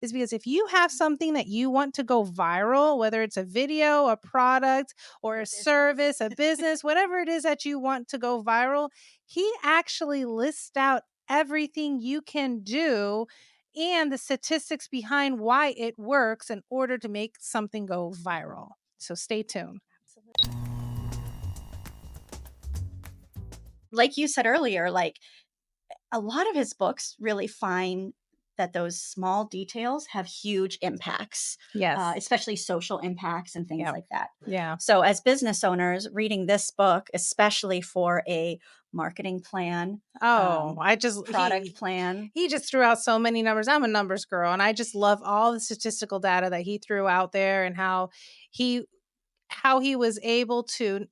is because if you have something that you want to go viral, whether it's a video, a product, or a service, a business, whatever it is that you want to go viral, he actually lists out everything you can do and the statistics behind why it works in order to make something go viral. So stay tuned. Like you said earlier, like a lot of his books really find that those small details have huge impacts, Yes. especially social impacts and things like that. Yeah. So as business owners, reading this book, especially for a marketing plan, product plan. He just threw out so many numbers. I'm a numbers girl, and I just love all the statistical data that he threw out there and how he was able to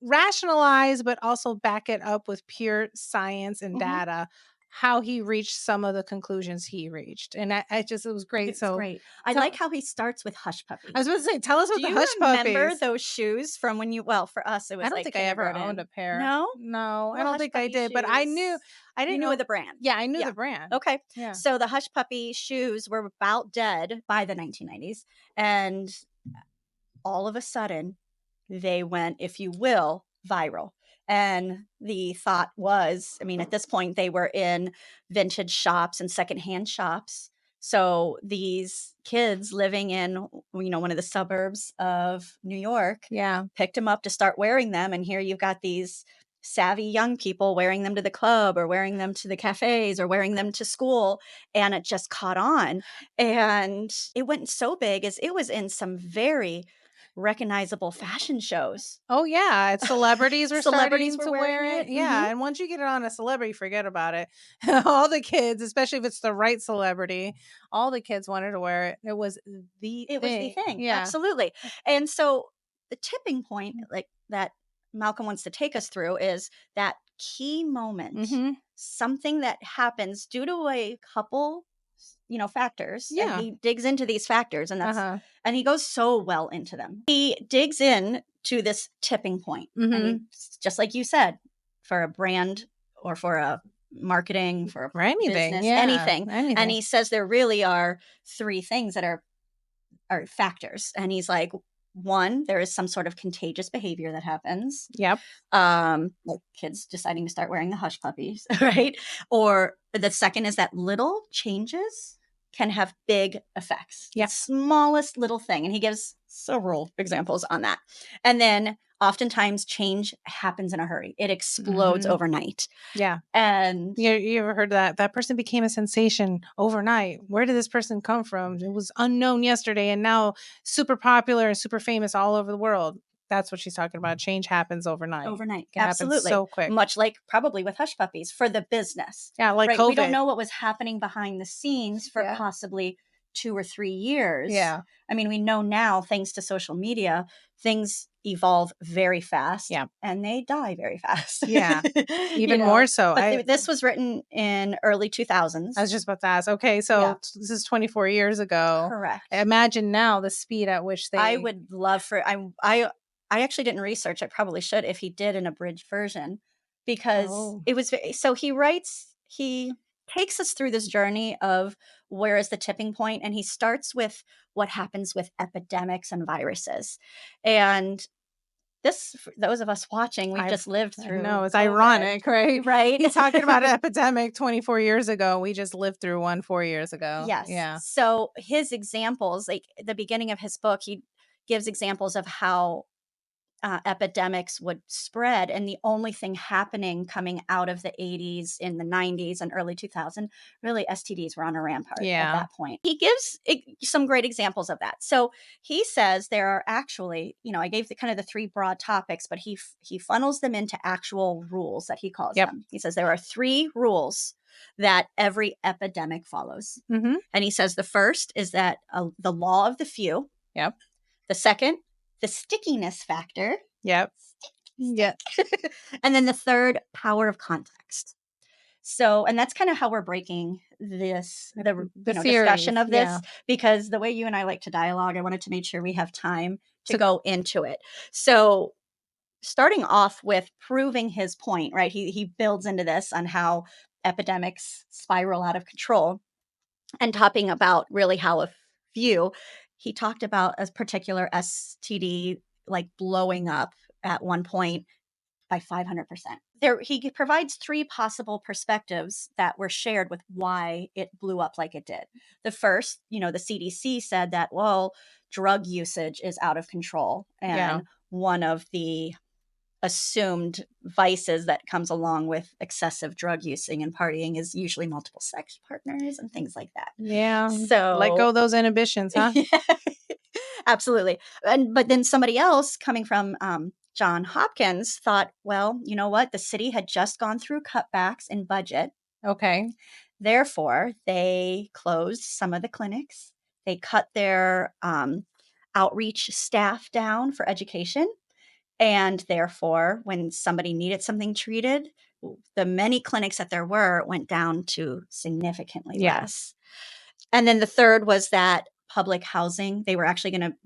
rationalize, but also back it up with pure science and data, how he reached some of the conclusions he reached. And it was great. It's great. I like how he starts with Hush Puppies. I was about to say, tell us what the Hush Puppies. Do you remember Puppies. those shoes from when you, well, for us, it was I don't like think I ever owned a pair. No? No, I don't Hush think I Puppy did, but I shoes. didn't You knew know the brand. Yeah, I knew the brand. Okay. Yeah. So the Hush Puppy shoes were about dead by the 1990s. And all of a sudden, they went, if you will, viral. And the thought was, I mean, at this point, they were in vintage shops and secondhand shops. So these kids living in, one of the suburbs of New York, picked them up to start wearing them. And here you've got these savvy young people wearing them to the club or wearing them to the cafes or wearing them to school. And it just caught on. And it went so big as it was in some very recognizable fashion shows. Oh yeah, celebrities were Celebrities starting were to wear wearing it. it. Yeah, and once you get it on a celebrity, forget about it. All the kids, especially if it's the right celebrity, all the kids wanted to wear it. It was the thing. Yeah, absolutely. And so the tipping point, like that Malcolm wants to take us through, is that key moment, something that happens due to a couple factors. Yeah. And he digs into these factors, and and he goes so well into them. He digs in to this tipping point. And just like you said, for a brand or for a marketing, for anything, business, anything. And he says there really are three things that are factors. And he's like, one, there is some sort of contagious behavior that happens. Yep. Like kids deciding to start wearing the Hush Puppies, right? Or the second is that little changes can have big effects. Yeah. The smallest little thing. And he gives several examples on that. And then oftentimes change happens in a hurry. It explodes overnight. Yeah. And you ever heard that person became a sensation overnight? Where did this person come from? It was unknown yesterday and now super popular and super famous all over the world. That's what she's talking about. Change happens overnight. It Absolutely. happens So quick. Much like probably with Hush Puppies for the business. Yeah, like COVID. We don't know what was happening behind the scenes for possibly 2 or 3 years. Yeah. I mean, we know now, thanks to social media, things evolve very fast. Yeah. And they die very fast. Yeah. Even more so. But this was written in early 2000s. I was just about to ask. Okay, so this is 24 years ago. Correct. Imagine now the speed at which they... I would love for... I actually didn't research. I probably should if he did an abridged version, because it was so he takes us through this journey of where is the tipping point, and he starts with what happens with epidemics and viruses. And this, for those of us watching, we've just lived through. No, it's ironic, right? Right. He's talking about an epidemic 24 years ago. We just lived through one 4 years ago. Yes. Yeah. So his examples, like at the beginning of his book, he gives examples of how epidemics would spread, and the only thing happening coming out of the 80s, in the 90s and early 2000, really STDs were on a rampart at that point. He gives some great examples of that. So he says there are actually, I gave the 3 broad topics, but he funnels them into actual rules that he calls them. He says there are 3 rules that every epidemic follows. And he says the first is that the law of the few. Yep. The second, the stickiness factor. Yep. Yeah. And then the third, power of context. So, and that's kind of how we're breaking this, the discussion of this, because the way you and I like to dialogue, I wanted to make sure we have time to go into it. So starting off with proving his point, right? He builds into this on how epidemics spiral out of control. and talking about really how a few, he talked about a particular STD like blowing up at one point by 500%. There, he provides three possible perspectives that were shared with why it blew up like it did. The first, the CDC said that, well, drug usage is out of control. Yeah. And one of the assumed vices that comes along with excessive drug using and partying is usually multiple sex partners and things like that. Yeah. So Let go of those inhibitions, huh? yeah, absolutely. But then somebody else coming from John Hopkins thought, well, you know what? The city had just gone through cutbacks in budget. Okay. Therefore, they closed some of the clinics. They cut their outreach staff down for education. And therefore, when somebody needed something treated, the many clinics that there were went down to significantly less. And then the third was that public housing, they were actually going to,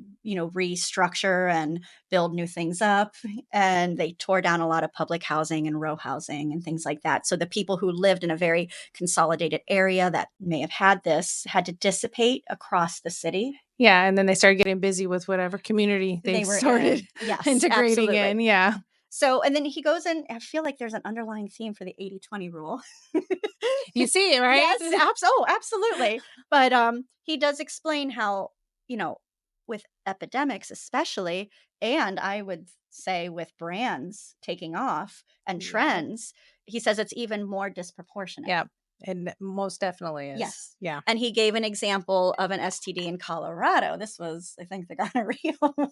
restructure and build new things up. And they tore down a lot of public housing and row housing and things like that. So the people who lived in a very consolidated area that may have had this had to dissipate across the city. Yeah, and then they started getting busy with whatever community they were started yes, integrating absolutely. in. Yeah. So, and then he goes in, I feel like there's an underlying theme for the 80-20 rule. You see it, right? Yes, absolutely. But he does explain how, with epidemics especially, and I would say with brands taking off and trends, he says it's even more disproportionate. Yeah. It most definitely is. Yes. Yeah. And he gave an example of an STD in Colorado. This was, I think, the gonorrhea one.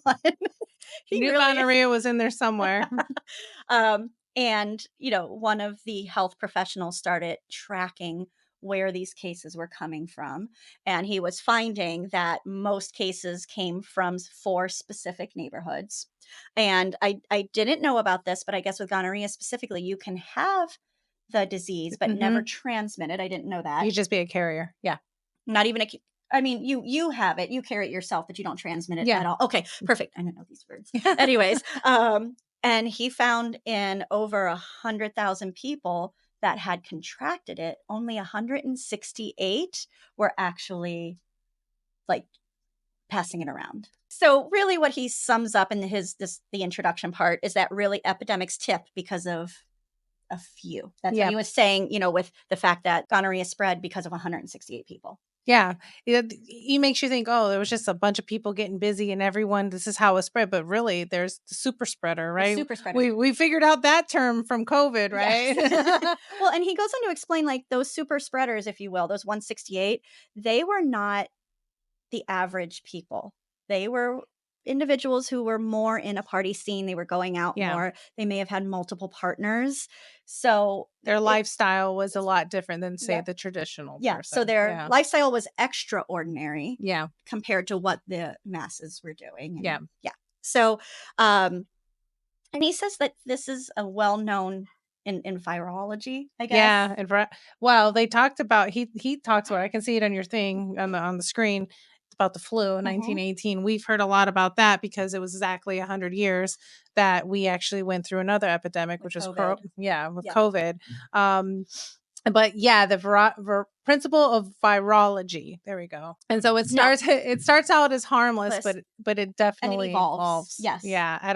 He knew gonorrhea was in there somewhere. And, one of the health professionals started tracking where these cases were coming from. And he was finding that most cases came from 4 specific neighborhoods. And I didn't know about this, but I guess with gonorrhea specifically, you can have the disease, but never transmit it. I didn't know that. You just be a carrier. Yeah. Not even I mean, you have it. You carry it yourself, but you don't transmit it at all. Okay, perfect. I didn't know these words. Anyways, and he found in over 100,000 people that had contracted it, only 168 were actually like passing it around. So really what he sums up in the introduction part is that really epidemics tip because of a few. That's what he was saying, with the fact that gonorrhea spread because of 168 people. Yeah. It makes you think, oh, there was just a bunch of people getting busy and everyone, this is how it spread. But really, there's the super spreader, right? The super spreader. We figured out that term from COVID, right? Yes. Well, and he goes on to explain like those super spreaders, if you will, those 168, they were not the average people. They were individuals who were more in a party scene. They were going out more. They may have had multiple partners. So their lifestyle was a lot different than, say, the traditional person. So their lifestyle was extraordinary compared to what the masses were doing. And, So, and he says that this is a well-known in virology, I guess. Yeah. And well, they talked about, he talks about, I can see it on your thing on the screen, about the flu in 1918. We've heard a lot about that because it was exactly 100 years that we actually went through another epidemic, which was COVID. But the principle of virology. There we go. And so it starts out as harmless, but it definitely evolves. Yes. Yeah. At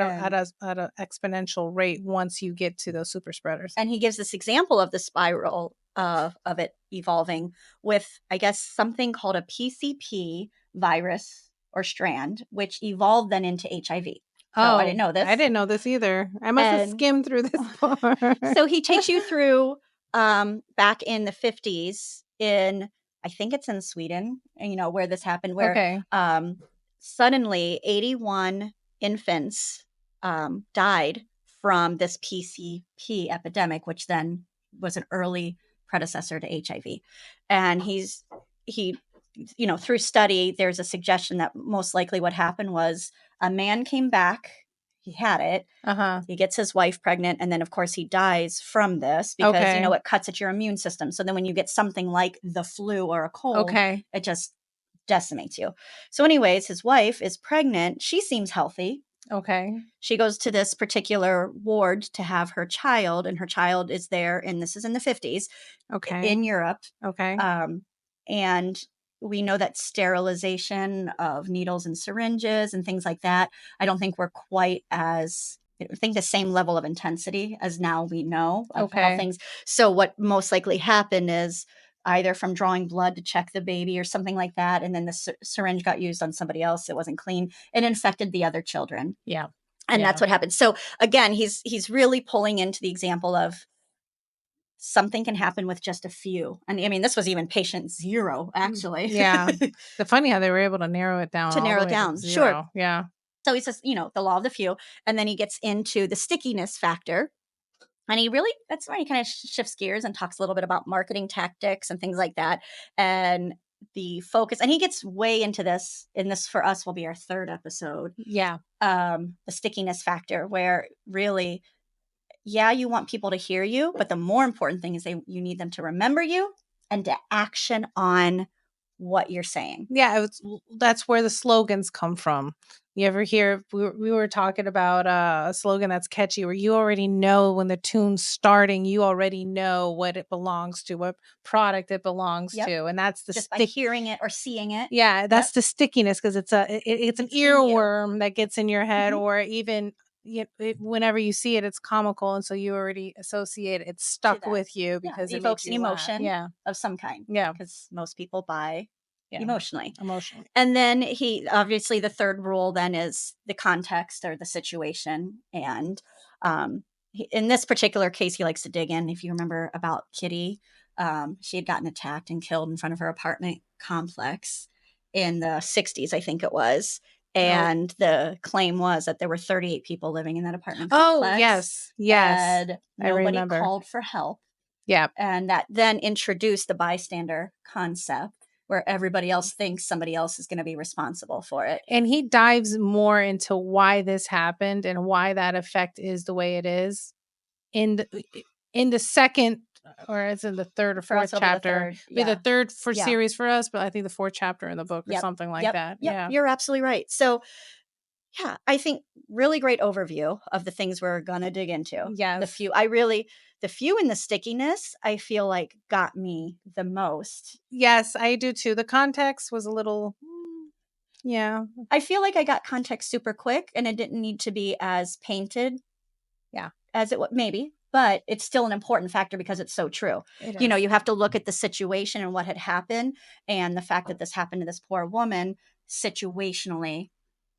an exponential rate once you get to those super spreaders. And he gives this example of the spiral of it evolving with, I guess, something called a PCP virus or strand, which evolved then into HIV. So I didn't know this. I didn't know this either. I must have skimmed through this part. So he takes you through back in the 50s in, I think it's in Sweden, where this happened, where suddenly 81 infants died from this PCP epidemic, which then was an early predecessor to HIV. And he through study, there's a suggestion that most likely what happened was a man came back, he had it, he gets his wife pregnant, and then of course he dies from this because it cuts at your immune system. So then when you get something like the flu or a cold, it just decimates you. So anyways, his wife is pregnant. She seems healthy. She goes to this particular ward to have her child, and her child is there, and this is in the 50s in Europe. And we know that sterilization of needles and syringes and things like that, I don't think we're quite as, I think the same level of intensity as now we know of how things. So what most likely happened is either from drawing blood to check the baby or something like that, and then the syringe got used on somebody else. It wasn't clean. It infected the other children. Yeah. And that's what happened. So again, he's really pulling into the example of something can happen with just a few. And I mean, this was even patient 0, actually. Yeah. It's funny how they were able to narrow it down. To narrow it down. Sure. Yeah. So he says, the law of the few. And then he gets into the stickiness factor. And he really, that's why he kind of shifts gears and talks a little bit about marketing tactics and things like that. And the focus, and he gets way into this, and this for us will be our 3rd episode. Yeah. The stickiness factor, where really, you want people to hear you, but the more important thing is you need them to remember you and to action on what you're saying. Yeah, that's where the slogans come from. You ever hear, we were talking about a slogan that's catchy, where you already know when the tune's starting, you already know what it belongs to, what product it belongs to. And that's the just by hearing it or seeing it. Yeah, that's the stickiness, because it's an earworm that gets in your head, or even whenever you see it, it's comical, and so you already associate it. It's stuck with you because it evokes makes an you emotion laugh. of some kind. Yeah, because most people buy emotionally. And then he obviously, the 3rd rule then is the context or the situation. And in this particular case, he likes to dig in. If you remember about Kitty, she had gotten attacked and killed in front of her apartment complex in the 60s, I think it was. And the claim was that there were 38 people living in that apartment complex. Oh, yes. And nobody called for help. Yeah. And that then introduced the bystander concept, where everybody else thinks somebody else is going to be responsible for it. And he dives more into why this happened and why that effect is the way it is in the second, or it's in the 3rd or 4th chapter. Be the 3rd series for us, but I think the 4th chapter in the book or something like that. Yeah, you're absolutely right. So I think really great overview of the things we're gonna dig into. Yeah, the few in the stickiness, I feel like got me the most. Yes, I do too. The context was a little, I feel like I got context super quick, and it didn't need to be as painted, as it maybe, but it's still an important factor because it's so true. You have to look at the situation and what had happened, and the fact that this happened to this poor woman situationally.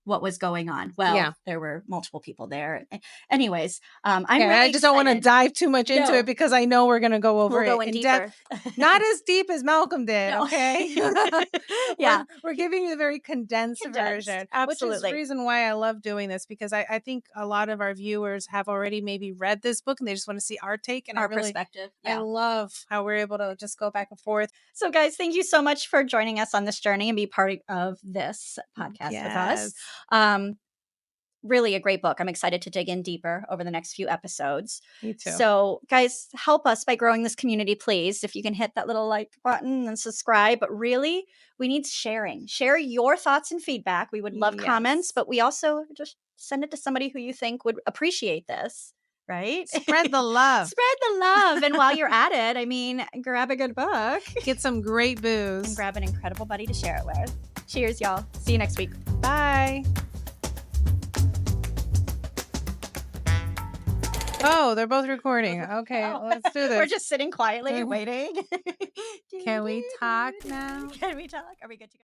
What was going on? Well, there were multiple people there. Anyways, I'm really I just don't want to dive too much into it, because I know we're going to go over it in depth. Not as deep as Malcolm did, okay? We're giving you the very condensed version. Absolutely. Which is the reason why I love doing this, because I think a lot of our viewers have already maybe read this book and they just want to see our take and our perspective. I love how we're able to just go back and forth. So guys, thank you so much for joining us on this journey and be part of this podcast with us. Really a great book. I'm excited to dig in deeper over the next few episodes. Me too. So guys, help us by growing this community, please. If you can hit that little like button and subscribe, but really we need sharing. Share your thoughts and feedback. We would love comments, but we also just send it to somebody who you think would appreciate this. Right? Spread the love. Spread the love. And while you're at it, I mean, grab a good book. Get some great booze. And grab an incredible buddy to share it with. Cheers, y'all. See you next week. Bye. Oh, they're both recording. Okay, let's do this. We're just sitting quietly waiting. Can we talk now? Can we talk? Are we good to go?